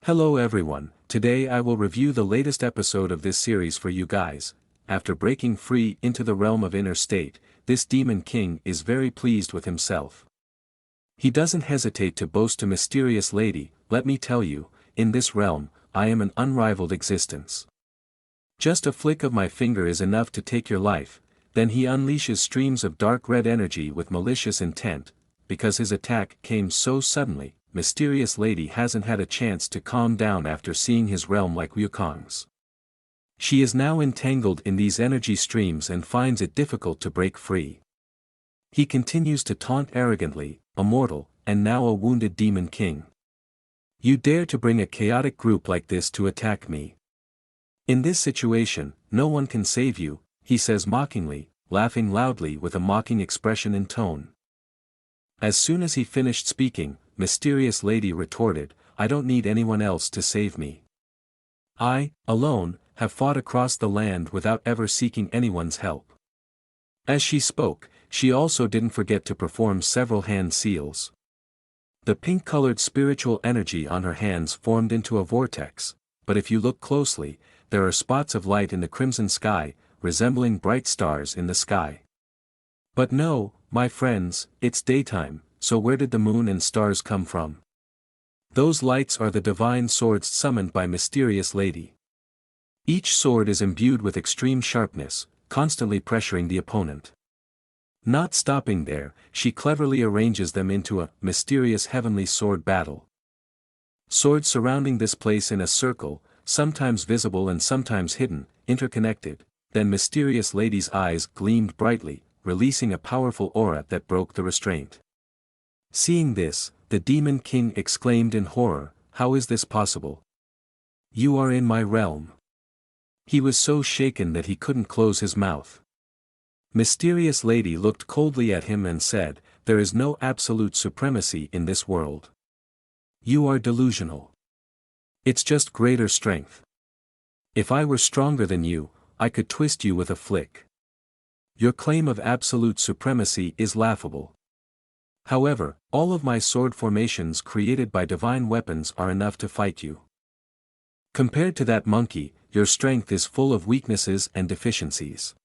Hello everyone, today I will review the latest episode of this series for you guys. After breaking free into the realm of inner state, this demon king is very pleased with himself. He doesn't hesitate to boast to mysterious lady, "Let me tell you, in this realm, I am an unrivaled existence. Just a flick of my finger is enough to take your life." Then he unleashes streams of dark red energy with malicious intent. Because his attack came so suddenly, mysterious lady hasn't had a chance to calm down after seeing his realm like Wukong's. She is now entangled in these energy streams and finds it difficult to break free. He continues to taunt arrogantly, "A mortal, and now a wounded demon king. You dare to bring a chaotic group like this to attack me? In this situation, no one can save you," he says mockingly, laughing loudly with a mocking expression in tone. As soon as he finished speaking, mysterious lady retorted, "I don't need anyone else to save me. I, alone, have fought across the land without ever seeking anyone's help." As she spoke, she also didn't forget to perform several hand seals. The pink-colored spiritual energy on her hands formed into a vortex, but if you look closely, there are spots of light in the crimson sky, resembling bright stars in the sky. But no, my friends, it's daytime, so where did the moon and stars come from? Those lights are the divine swords summoned by mysterious lady. Each sword is imbued with extreme sharpness, constantly pressuring the opponent. Not stopping there, she cleverly arranges them into a mysterious heavenly sword battle. Swords surrounding this place in a circle, sometimes visible and sometimes hidden, interconnected. Then mysterious lady's eyes gleamed brightly, releasing a powerful aura that broke the restraint. Seeing this, the demon king exclaimed in horror, "How is this possible? You are in my realm." He was so shaken that he couldn't close his mouth. Mysterious lady looked coldly at him and said, "There is no absolute supremacy in this world. You are delusional. It's just greater strength. If I were stronger than you, I could twist you with a flick. Your claim of absolute supremacy is laughable. However, all of my sword formations created by divine weapons are enough to fight you. Compared to that monkey, your strength is full of weaknesses and deficiencies.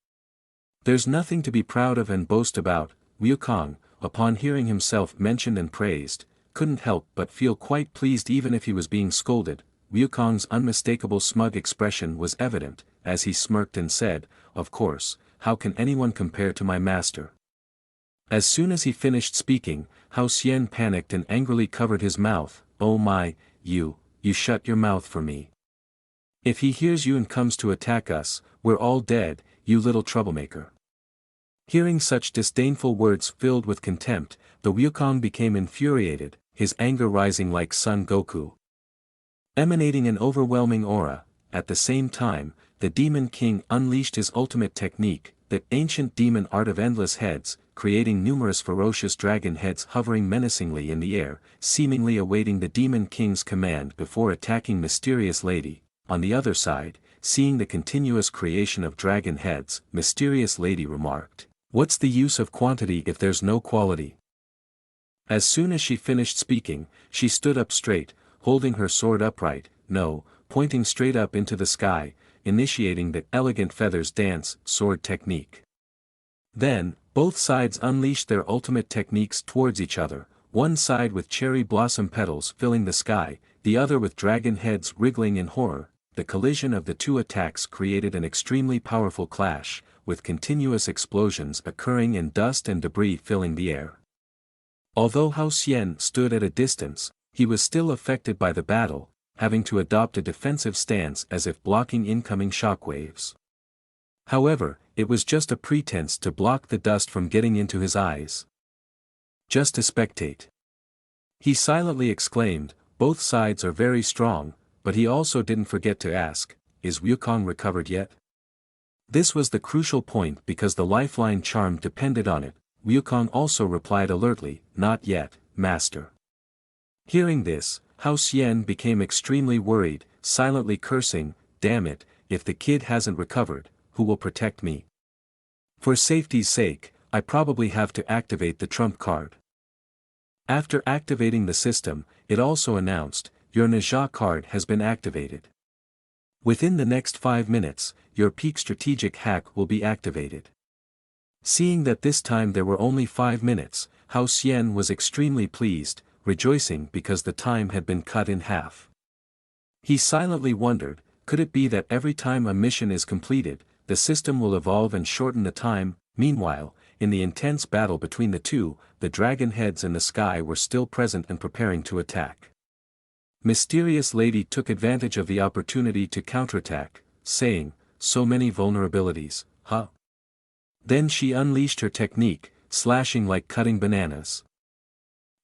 There's nothing to be proud of and boast about." Wukong, upon hearing himself mentioned and praised, couldn't help but feel quite pleased even if he was being scolded. Wukong's unmistakable smug expression was evident, as he smirked and said, "Of course, how can anyone compare to my master?" As soon as he finished speaking, Hao Xian panicked and angrily covered his mouth. "Oh my, you shut your mouth for me. If he hears you and comes to attack us, we're all dead, you little troublemaker." Hearing such disdainful words filled with contempt, the Wukong became infuriated, his anger rising like Son Goku, emanating an overwhelming aura. At the same time, the demon king unleashed his ultimate technique, the ancient demon art of endless heads, creating numerous ferocious dragon heads hovering menacingly in the air, seemingly awaiting the demon king's command before attacking mysterious lady. On the other side, seeing the continuous creation of dragon heads, mysterious lady remarked, "What's the use of quantity if there's no quality?" As soon as she finished speaking, she stood up straight, holding her sword upright, pointing straight up into the sky, initiating the elegant feathers dance sword technique. Then, both sides unleashed their ultimate techniques towards each other, one side with cherry blossom petals filling the sky, the other with dragon heads wriggling in horror. The collision of the two attacks created an extremely powerful clash, with continuous explosions occurring and dust and debris filling the air. Although Hao Xian stood at a distance, he was still affected by the battle, having to adopt a defensive stance as if blocking incoming shockwaves. However, it was just a pretense to block the dust from getting into his eyes. "Just to spectate," he silently exclaimed. Both sides are very strong, but he also didn't forget to ask, "Is Wukong recovered yet?" This was the crucial point because the lifeline charm depended on it. Wukong also replied alertly, "Not yet, master." Hearing this, Hao Xian became extremely worried, silently cursing, "Damn it, if the kid hasn't recovered, who will protect me? For safety's sake, I probably have to activate the trump card." After activating the system, it also announced, your Naja card has been activated. Within the next 5 minutes, your peak strategic hack will be activated. Seeing that this time there were only 5 minutes, Hao Xian was extremely pleased, rejoicing because the time had been cut in half. He silently wondered, could it be that every time a mission is completed, the system will evolve and shorten the time? Meanwhile, in the intense battle between the two, the dragon heads in the sky were still present and preparing to attack. Mysterious Lady took advantage of the opportunity to counterattack, saying, "So many vulnerabilities, huh?" Then she unleashed her technique, slashing like cutting bananas.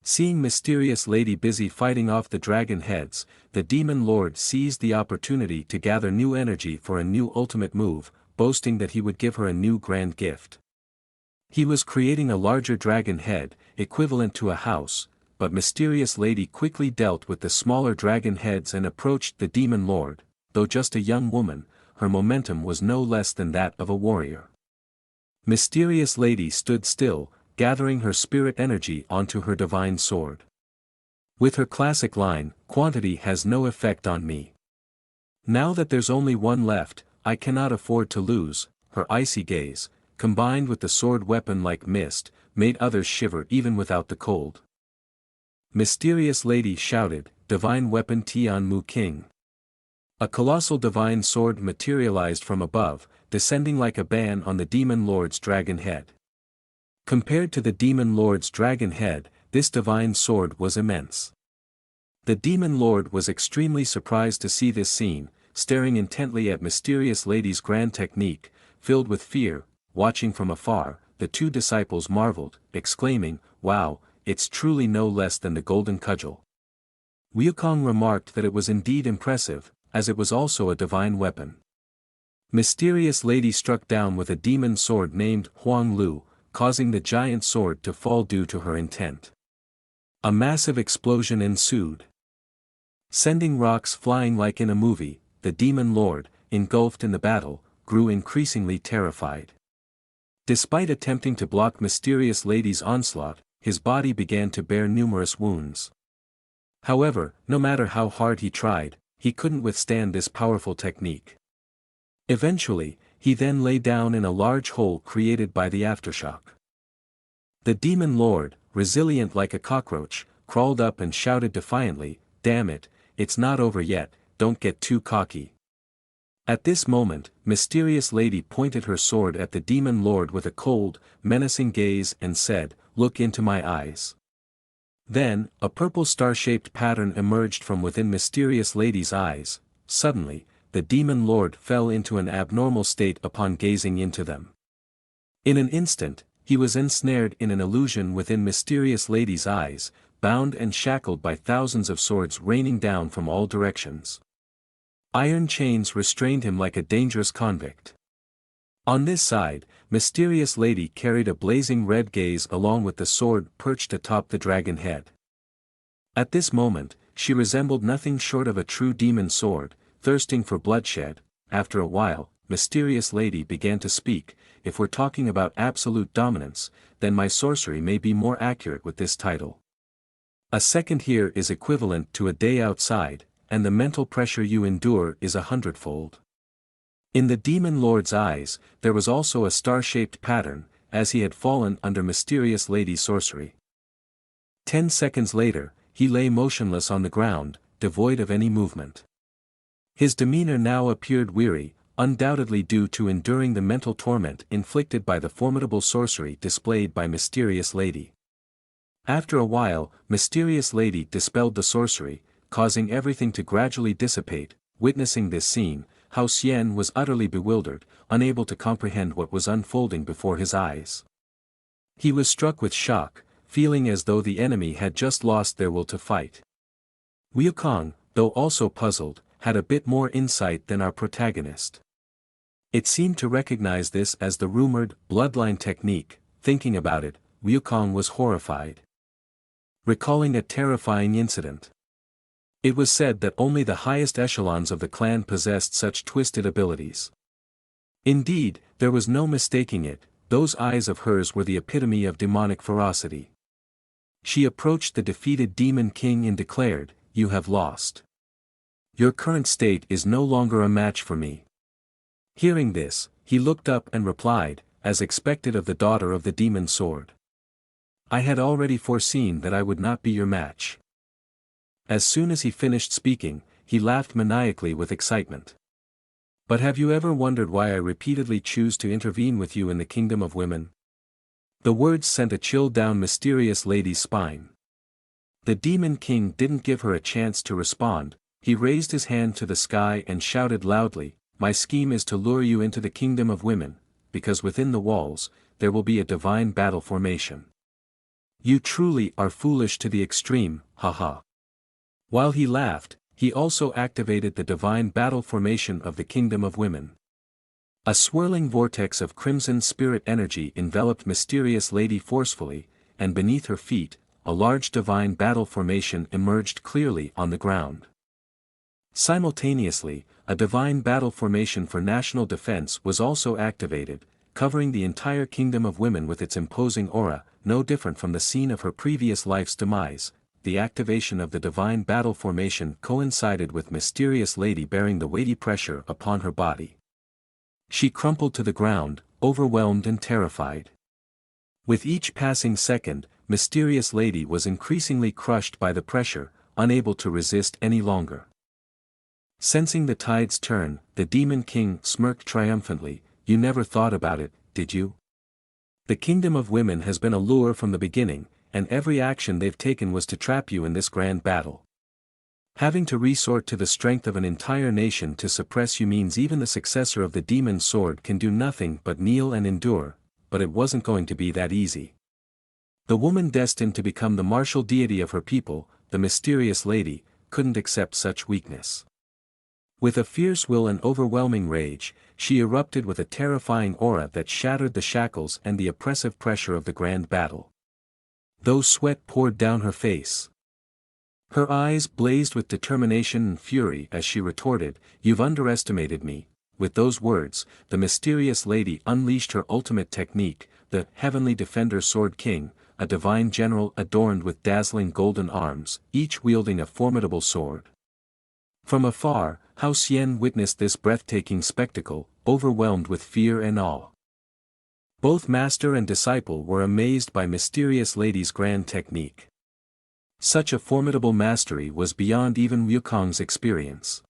Seeing Mysterious Lady busy fighting off the dragon heads, the Demon Lord seized the opportunity to gather new energy for a new ultimate move, boasting that he would give her a new grand gift. He was creating a larger dragon head, equivalent to a house, but Mysterious Lady quickly dealt with the smaller dragon heads and approached the Demon Lord. Though just a young woman, her momentum was no less than that of a warrior. Mysterious Lady stood still, gathering her spirit energy onto her divine sword. With her classic line, "Quantity has no effect on me. Now that there's only one left, I cannot afford to lose," her icy gaze, combined with the sword weapon like mist, made others shiver even without the cold. Mysterious Lady shouted, "Divine Weapon Tian Mu King." A colossal divine sword materialized from above, descending like a ban on the Demon Lord's dragon head. Compared to the Demon Lord's dragon head, this divine sword was immense. The Demon Lord was extremely surprised to see this scene, staring intently at Mysterious Lady's grand technique. Filled with fear, watching from afar, the two disciples marveled, exclaiming, "Wow, it's truly no less than the golden cudgel." Wukong remarked that it was indeed impressive, as it was also a divine weapon. Mysterious Lady struck down with a demon sword named Huang Lu, causing the giant sword to fall due to her intent. A massive explosion ensued. Sending rocks flying like in a movie, the Demon Lord, engulfed in the battle, grew increasingly terrified. Despite attempting to block Mysterious Lady's onslaught, his body began to bear numerous wounds. However, no matter how hard he tried, he couldn't withstand this powerful technique. Eventually, he then lay down in a large hole created by the aftershock. The Demon Lord, resilient like a cockroach, crawled up and shouted defiantly, "Damn it, it's not over yet, don't get too cocky." At this moment, Mysterious Lady pointed her sword at the Demon Lord with a cold, menacing gaze and said, "Look into my eyes." Then, a purple star-shaped pattern emerged from within Mysterious Lady's eyes. Suddenly, the Demon Lord fell into an abnormal state upon gazing into them. In an instant, he was ensnared in an illusion within Mysterious Lady's eyes, bound and shackled by thousands of swords raining down from all directions. Iron chains restrained him like a dangerous convict. On this side, Mysterious Lady carried a blazing red gaze along with the sword perched atop the dragon head. At this moment, she resembled nothing short of a true demon sword, thirsting for bloodshed. After a while, Mysterious Lady began to speak, "If we're talking about absolute dominance, then my sorcery may be more accurate with this title. A second here is equivalent to a day outside, and the mental pressure you endure is 100-fold. In the Demon Lord's eyes, there was also a star-shaped pattern, as he had fallen under Mysterious Lady's sorcery. 10 seconds later, he lay motionless on the ground, devoid of any movement. His demeanor now appeared weary, undoubtedly due to enduring the mental torment inflicted by the formidable sorcery displayed by Mysterious Lady. After a while, Mysterious Lady dispelled the sorcery, causing everything to gradually dissipate. Witnessing this scene, Hao Xian was utterly bewildered, unable to comprehend what was unfolding before his eyes. He was struck with shock, feeling as though the enemy had just lost their will to fight. Wukong, though also puzzled, had a bit more insight than our protagonist. It seemed to recognize this as the rumored bloodline technique. Thinking about it, Wukong was horrified. Recalling a terrifying incident. It was said that only the highest echelons of the clan possessed such twisted abilities. Indeed, there was no mistaking it, those eyes of hers were the epitome of demonic ferocity. She approached the defeated Demon King and declared, you have lost. Your current state is no longer a match for me. Hearing this, he looked up and replied, as expected of the daughter of the demon sword. I had already foreseen that I would not be your match. As soon as he finished speaking, he laughed maniacally with excitement. But have you ever wondered why I repeatedly choose to intervene with you in the kingdom of women? The words sent a chill down Mysterious Lady's spine. The Demon King didn't give her a chance to respond. He raised his hand to the sky and shouted loudly, my scheme is to lure you into the kingdom of women, because within the walls, there will be a divine battle formation. You truly are foolish to the extreme, haha. While he laughed, he also activated the divine battle formation of the kingdom of women. A swirling vortex of crimson spirit energy enveloped Mysterious Lady forcefully, and beneath her feet, a large divine battle formation emerged clearly on the ground. Simultaneously, a divine battle formation for national defense was also activated, covering the entire kingdom of women with its imposing aura, no different from the scene of her previous life's demise. The activation of the divine battle formation coincided with Mysterious Lady bearing the weighty pressure upon her body. She crumpled to the ground, overwhelmed and terrified. With each passing second, Mysterious Lady was increasingly crushed by the pressure, unable to resist any longer. Sensing the tide's turn, the Demon King smirked triumphantly, you never thought about it, did you? The kingdom of women has been a lure from the beginning, and every action they've taken was to trap you in this grand battle. Having to resort to the strength of an entire nation to suppress you means even the successor of the demon sword can do nothing but kneel and endure, but it wasn't going to be that easy. The woman destined to become the martial deity of her people, the Mysterious Lady, couldn't accept such weakness. With a fierce will and overwhelming rage, she erupted with a terrifying aura that shattered the shackles and the oppressive pressure of the grand battle. Though sweat poured down her face, her eyes blazed with determination and fury as she retorted, you've underestimated me. With those words, the Mysterious Lady unleashed her ultimate technique, the Heavenly Defender Sword King, a divine general adorned with dazzling golden arms, each wielding a formidable sword. From afar, Hao Xian witnessed this breathtaking spectacle, overwhelmed with fear and awe. Both master and disciple were amazed by Mysterious Lady's grand technique. Such a formidable mastery was beyond even Wukong's experience.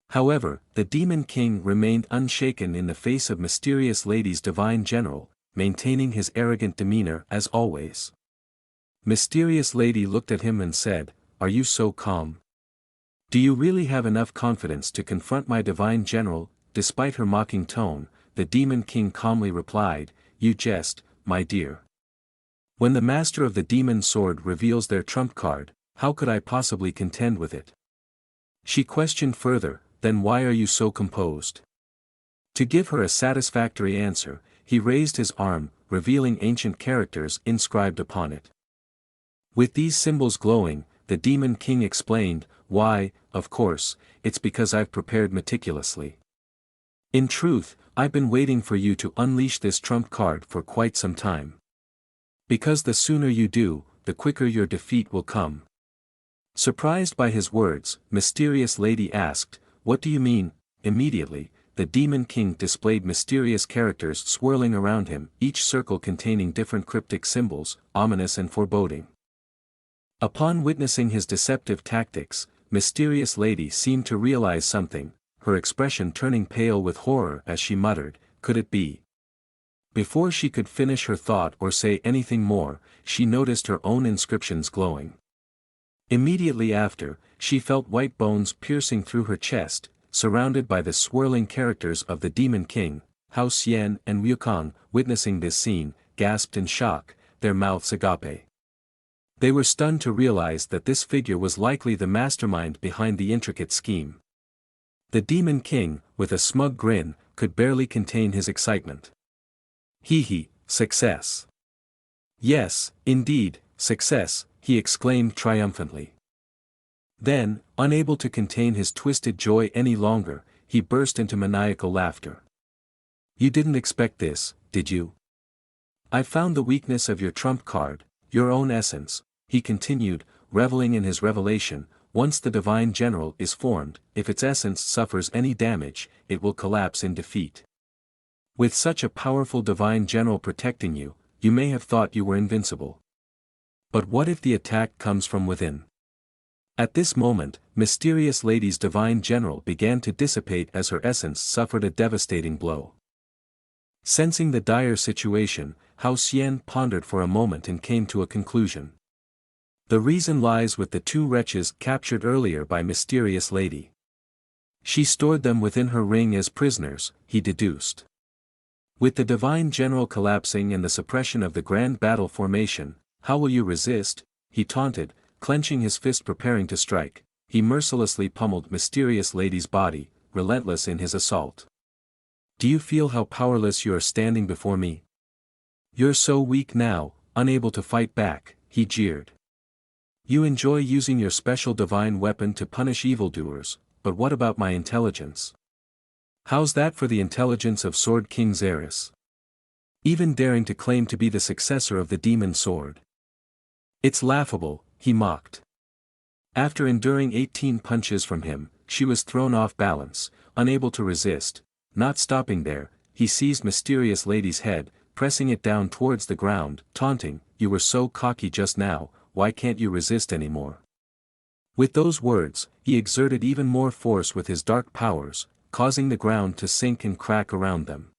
However, the Demon King remained unshaken in the face of Mysterious Lady's divine general, maintaining his arrogant demeanor as always. Mysterious Lady looked at him and said, are you so calm? Do you really have enough confidence to confront my divine general? Despite her mocking tone, the Demon King calmly replied, you jest, my dear. When the master of the demon sword reveals their trump card, how could I possibly contend with it? She questioned further, then why are you so composed? To give her a satisfactory answer, he raised his arm, revealing ancient characters inscribed upon it. With these symbols glowing, the Demon King explained, why, of course, it's because I've prepared meticulously. In truth, I've been waiting for you to unleash this trump card for quite some time. Because the sooner you do, the quicker your defeat will come. Surprised by his words, Mysterious Lady asked, what do you mean? Immediately, the Demon King displayed mysterious characters swirling around him, each circle containing different cryptic symbols, ominous and foreboding. Upon witnessing his deceptive tactics, Mysterious Lady seemed to realize something, her expression turning pale with horror as she muttered, could it be? Before she could finish her thought or say anything more, she noticed her own inscriptions glowing. Immediately after, she felt white bones piercing through her chest, surrounded by the swirling characters of the Demon King. Hao Xian and Wukong, witnessing this scene, gasped in shock, their mouths agape. They were stunned to realize that this figure was likely the mastermind behind the intricate scheme. The Demon King, with a smug grin, could barely contain his excitement. Hee, success. Yes, indeed, success, he exclaimed triumphantly. Then, unable to contain his twisted joy any longer, he burst into maniacal laughter. You didn't expect this, did you? I found the weakness of your trump card, your own essence, he continued, reveling in his revelation, once the Divine General is formed, if its essence suffers any damage, it will collapse in defeat. With such a powerful Divine General protecting you, you may have thought you were invincible. But what if the attack comes from within? At this moment, Mysterious Lady's Divine General began to dissipate as her essence suffered a devastating blow. Sensing the dire situation, Hao Xian pondered for a moment and came to a conclusion. The reason lies with the two wretches captured earlier by Mysterious Lady. She stored them within her ring as prisoners, he deduced. With the Divine General collapsing and the suppression of the grand battle formation, how will you resist? He taunted, clenching his fist preparing to strike. He mercilessly pummeled Mysterious Lady's body, relentless in his assault. Do you feel how powerless you are standing before me? You're so weak now, unable to fight back, he jeered. You enjoy using your special divine weapon to punish evildoers, but what about my intelligence? How's that for the intelligence of Sword King Xeris? Even daring to claim to be the successor of the demon sword. It's laughable, he mocked. After enduring 18 punches from him, she was thrown off balance, unable to resist. Not stopping there, he seized Mysterious Lady's head, pressing it down towards the ground, taunting, "You were so cocky just now, why can't you resist anymore?" With those words, he exerted even more force with his dark powers, causing the ground to sink and crack around them.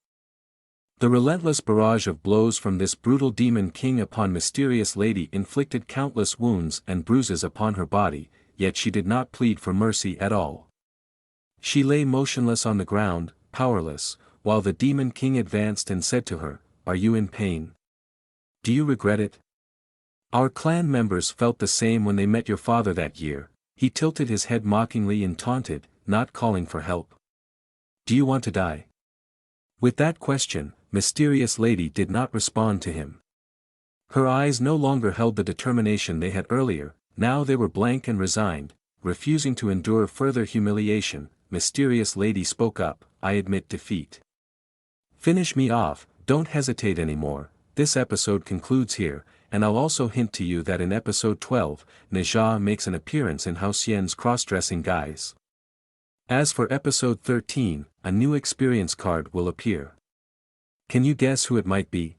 The relentless barrage of blows from this brutal demon king upon Mysterious Lady inflicted countless wounds and bruises upon her body, yet she did not plead for mercy at all. She lay motionless on the ground, powerless, while the demon king advanced and said to her, "Are you in pain? Do you regret it? Our clan members felt the same when they met your father that year." He tilted his head mockingly and taunted, not calling for help. "Do you want to die?" With that question, Mysterious Lady did not respond to him. Her eyes no longer held the determination they had earlier, now they were blank and resigned, refusing to endure further humiliation. Mysterious Lady spoke up, "I admit defeat. Finish me off, don't hesitate anymore." This episode concludes here, and I'll also hint to you that in episode 12, Neja makes an appearance in Hao Xian's cross-dressing guise. As for episode 13, a new experience card will appear. Can you guess who it might be?